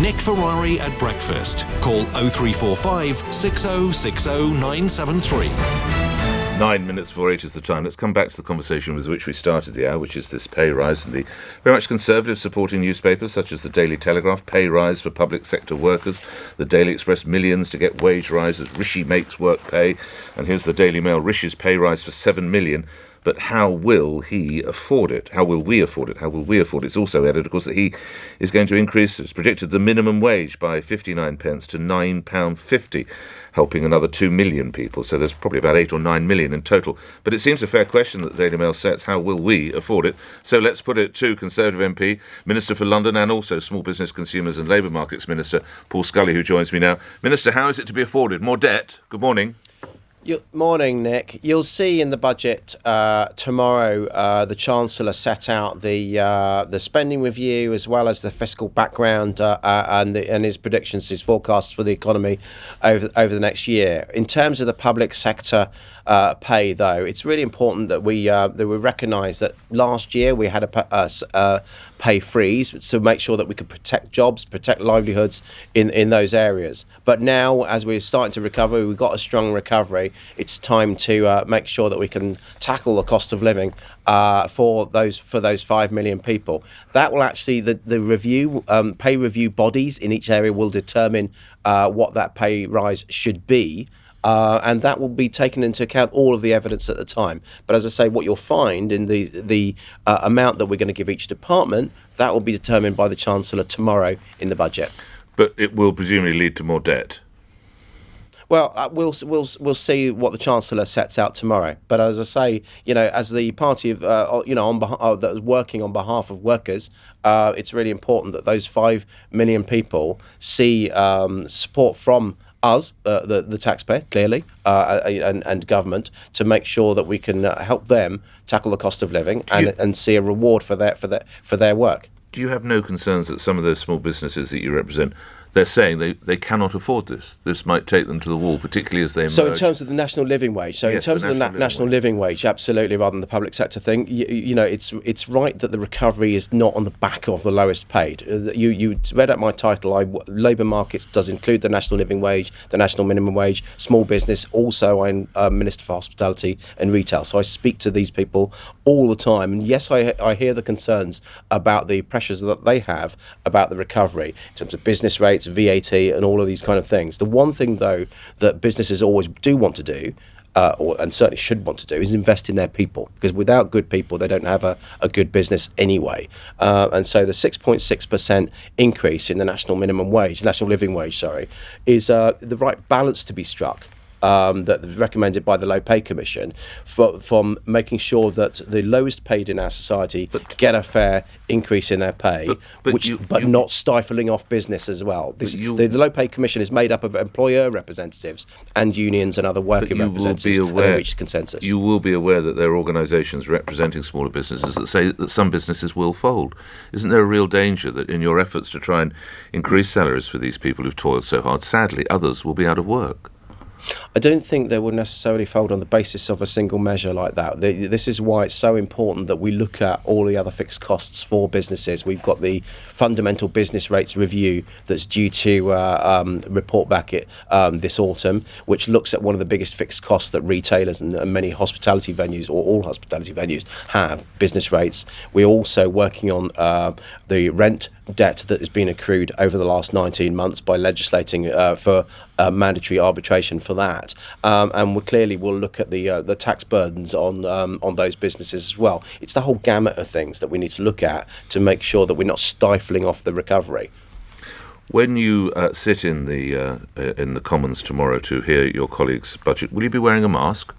Nick Ferrari at breakfast. Call 0345 6060 973. 9 minutes before 8 is the time. Let's come back to the conversation with which we started the hour, which is this pay rise and the very much conservative supporting newspapers such as the Daily Telegraph, pay rise for public sector workers. The Daily Express, millions to get wage rises. Rishi makes work pay. And here's the Daily Mail, Rishi's pay rise for 7 million. But how will he afford it? How will we afford it? How will we afford it? It's also added, of course, that he is going to increase, it's predicted, the minimum wage by 59 pence to £9.50, helping another 2 million people. So there's probably about 8 or 9 million in total. But it seems a fair question that the Daily Mail sets. How will we afford it? So let's put it to Conservative MP, Minister for London and also Small Business, Consumers and Labour Markets Minister, Paul Scully, who joins me now. Minister, how is it to be afforded? More debt? Good morning. Morning, Nick. You'll see in the budget tomorrow the Chancellor set out the spending review as well as the fiscal background and his predictions, his forecasts for the economy over the next year. In terms of the public sector pay, though, it's really important that we recognise that last year we had a pay freeze to make sure that we could protect jobs, protect livelihoods in those areas. But now, as we're starting to recover, we've got a strong recovery. It's time to make sure that we can tackle the cost of living for those 5 million people. That will actually the review pay review bodies in each area will determine what that pay rise should be. And that will be taken into account all of the evidence at the time. But as I say, what you'll find in the amount that we're going to give each department, that will be determined by the Chancellor tomorrow in the budget. But it will presumably lead to more debt. Well, we'll see what the Chancellor sets out tomorrow. But as I say, as the party of on behalf that is working on behalf of workers, it's really important that those 5 million people see support from us, the taxpayer, clearly, and government, to make sure that we can help them tackle the cost of living and see a reward for their work. Do you have no concerns that some of those small businesses that you represent, they're saying they cannot afford this? This might take them to the wall, particularly as they emerge. So in terms of the national living wage, national living wage, absolutely, rather than the public sector thing, it's right that the recovery is not on the back of the lowest paid. You read out my title. Labour markets does include the national living wage, the national minimum wage, small business. Also, I'm Minister for Hospitality and Retail, so I speak to these people all the time. And yes, I hear the concerns about the pressures that they have about the recovery in terms of business rates, VAT and all of these kind of things. The one thing, though, that businesses always do want to do, and certainly should want to do, is invest in their people, because without good people they don't have a good business anyway. And so the 6.6% increase in the national living wage, is the right balance to be struck. That was recommended by the Low Pay Commission from making sure that the lowest paid in our society get a fair increase in their pay, but not stifling off business as well. The Low Pay Commission is made up of employer representatives and unions and other worker representatives, and they reached consensus. You will be aware that there are organisations representing smaller businesses that say that some businesses will fold. Isn't there a real danger that in your efforts to try and increase salaries for these people who've toiled so hard, sadly, others will be out of work? I don't think they will necessarily fold on the basis of a single measure like that. This is why it's so important that we look at all the other fixed costs for businesses. We've got the fundamental business rates review that's due to report back this autumn, which looks at one of the biggest fixed costs that retailers and many hospitality venues, or all hospitality venues, have, business rates. We're also working on the rent debt that has been accrued over the last 19 months by legislating for mandatory arbitration for that, and we clearly will look at the tax burdens on those businesses as well. It's the whole gamut of things that we need to look at to make sure that we're not stifling off the recovery. When you sit in the Commons tomorrow to hear your colleagues' budget, will you be wearing a mask?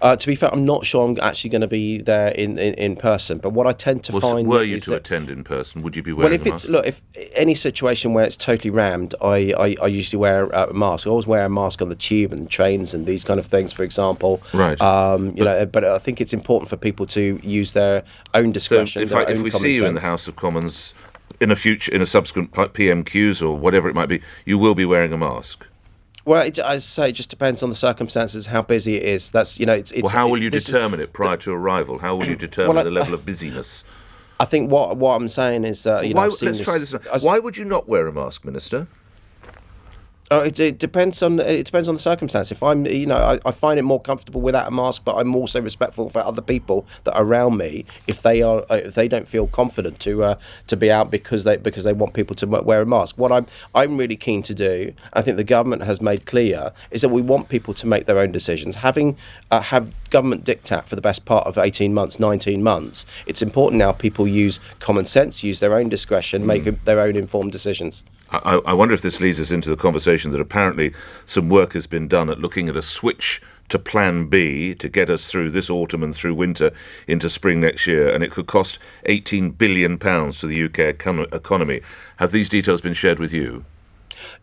To be fair, I'm not sure I'm actually going to be there in person. But what I tend to find were you to attend in person, would you be wearing a mask? If any situation where it's totally rammed, I usually wear a mask. I always wear a mask on the tube and trains and these kind of things, for example. Right. But I think it's important for people to use their own discretion. So if we see you in the House of Commons in a subsequent PMQs or whatever it might be, you will be wearing a mask. Well, I say it just depends on the circumstances, how busy it is. That's Well, how will you determine it prior to arrival? How will you determine the level of busyness? I think what I'm saying is, let's try this. Why would you not wear a mask, Minister? It depends on the circumstance. If I'm, I find it more comfortable without a mask, but I'm also respectful for other people that are around me. If they don't feel confident to be out because they want people to wear a mask. What I'm really keen to do, I think the government has made clear, is that we want people to make their own decisions. Having have government diktat for the best part of 18 months, 19 months, it's important now people use common sense, use their own discretion, make their own informed decisions. I wonder if this leads us into the conversation that apparently some work has been done at looking at a switch to Plan B to get us through this autumn and through winter into spring next year, and it could cost £18 billion to the UK economy. Have these details been shared with you?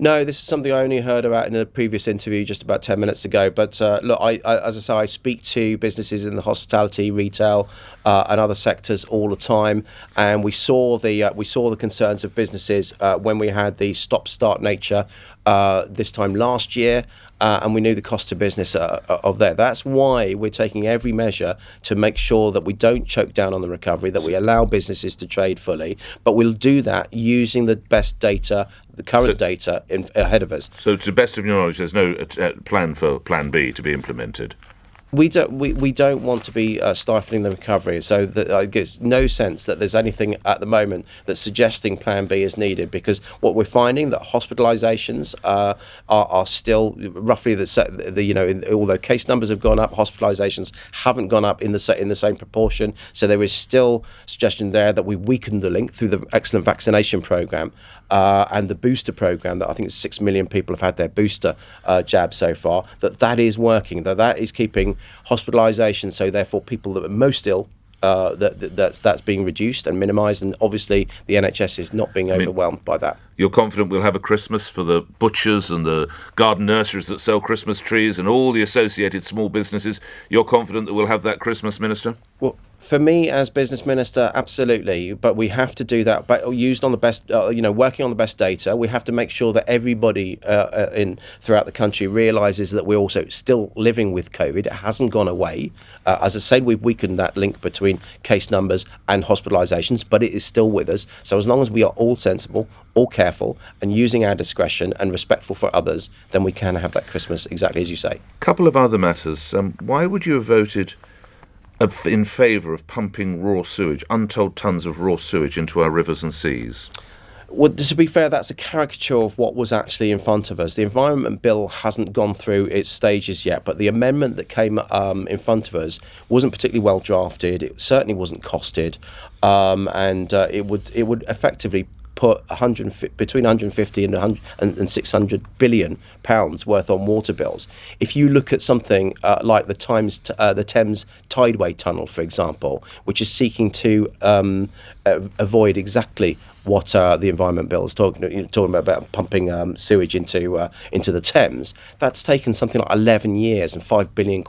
No, this is something I only heard about in a previous interview just about 10 minutes ago. But look, as I say, I speak to businesses in the hospitality, retail, and other sectors all the time, and we saw the concerns of businesses when we had the stop-start nature this time last year. And we knew the cost of business of that. That's why we're taking every measure to make sure that we don't choke down on the recovery, that we allow businesses to trade fully, but we'll do that using the best data, the current data ahead of us. So to the best of your knowledge, there's no plan for Plan B to be implemented? We don't want to be stifling the recovery, so that it gives no sense that there's anything at the moment that's suggesting Plan B is needed, because what we're finding that hospitalisations are still roughly although case numbers have gone up, hospitalisations haven't gone up in the same proportion. So there is still suggestion there that we weaken the link through the excellent vaccination programme. And the booster program that I think 6 million people have had their booster jab so far, that is working, that is keeping hospitalisation, so therefore people that are most ill, that's being reduced and minimised, and obviously the NHS is not being overwhelmed by that. You're confident we'll have a Christmas for the butchers and the garden nurseries that sell Christmas trees and all the associated small businesses? You're confident that we'll have that Christmas, Minister? Well, for me as business minister, absolutely, but we have to do that used on the best, working on the best data. We have to make sure that everybody throughout the country realises that we're also still living with COVID. It hasn't gone away. As I said, we've weakened that link between case numbers and hospitalisations, but it is still with us. So as long as we are all sensible, all careful, and using our discretion and respectful for others, then we can have that Christmas exactly as you say. Couple of other matters. Why would you have voted in favour of pumping raw sewage, untold tonnes of raw sewage into our rivers and seas? Well, to be fair, that's a caricature of what was actually in front of us. The Environment Bill hasn't gone through its stages yet, but the amendment that came in front of us wasn't particularly well drafted. It certainly wasn't costed, and it would effectively put between 150 and 600 billion pounds worth on water bills. If you look at something like the Thames Tideway Tunnel, for example, which is seeking to avoid exactly what the Environment Bill is talking about pumping sewage into the Thames, that's taken something like 11 years and £5 billion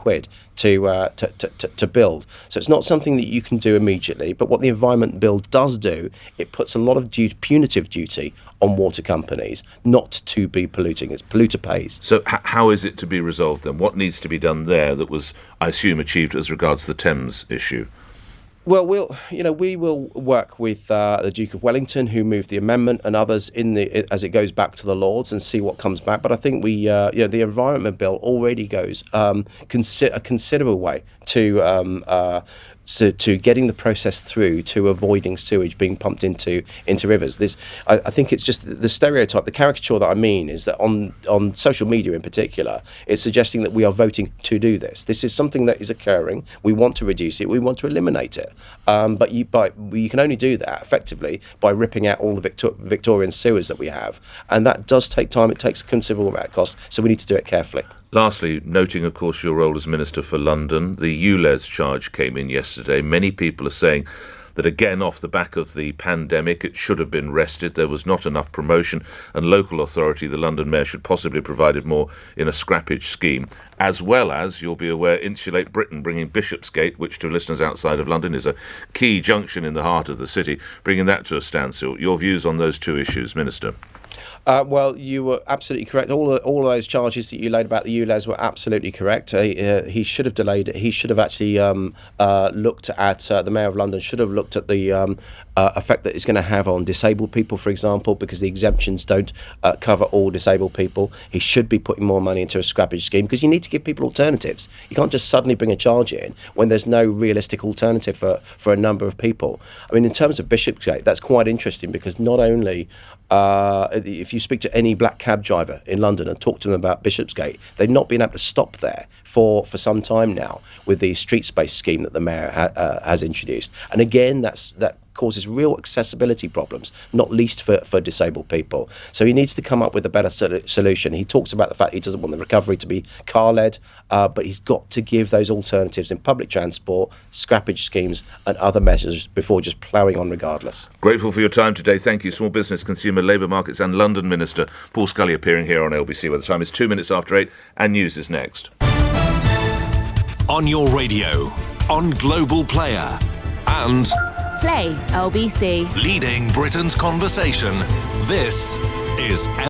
to build. So it's not something that you can do immediately. But what the Environment Bill does do, it puts a lot of punitive duty on water companies not to be polluting. It's polluter pays. So how is it to be resolved then? What needs to be done there that was, I assume, achieved as regards the Thames issue? Well, we will work with the Duke of Wellington, who moved the amendment, and others as it goes back to the Lords, and see what comes back. But I think the Environment Bill already goes a considerable way to getting the process through to avoiding sewage being pumped into rivers. I think it's just the stereotype, the caricature that I mean is that on social media in particular, it's suggesting that we are voting to do this. This is something that is occurring. We want to reduce it. We want to eliminate it. But you can only do that effectively by ripping out all the Victorian sewers that we have, and that does take time. It takes a considerable amount of cost, so we need to do it carefully. Lastly, noting, of course, your role as Minister for London, the ULEZ charge came in yesterday. Many people are saying that, again, off the back of the pandemic, it should have been rested. There was not enough promotion, and local authority, the London Mayor, should possibly have provided more in a scrappage scheme, as well as, you'll be aware, Insulate Britain, bringing Bishopsgate, which to listeners outside of London is a key junction in the heart of the city, bringing that to a standstill. Your views on those two issues, Minister? Well, you were absolutely correct. All of those charges that you laid about the ULEZ were absolutely correct. He should have delayed it. He should have actually looked at, the Mayor of London should have looked at the effect that it's going to have on disabled people, for example, because the exemptions don't cover all disabled people. He should be putting more money into a scrappage scheme, because you need to give people alternatives. You can't just suddenly bring a charge in when there's no realistic alternative for a number of people. I mean, in terms of Bishopsgate, that's quite interesting, because not only if you speak to any black cab driver in London and talk to them about Bishopsgate, they've not been able to stop there for some time now with the street space scheme that the mayor has introduced. And again, that causes real accessibility problems, not least for disabled people. So he needs to come up with a better solution. He talks about the fact he doesn't want the recovery to be car-led, but he's got to give those alternatives in public transport, scrappage schemes and other measures before just ploughing on regardless. Grateful for your time today. Thank you. Small Business, Consumer, Labour Markets and London Minister Paul Scully appearing here on LBC, where the time is 2 minutes after 8 and news is next. On your radio, on Global Player and Play LBC. leading Britain's conversation. This is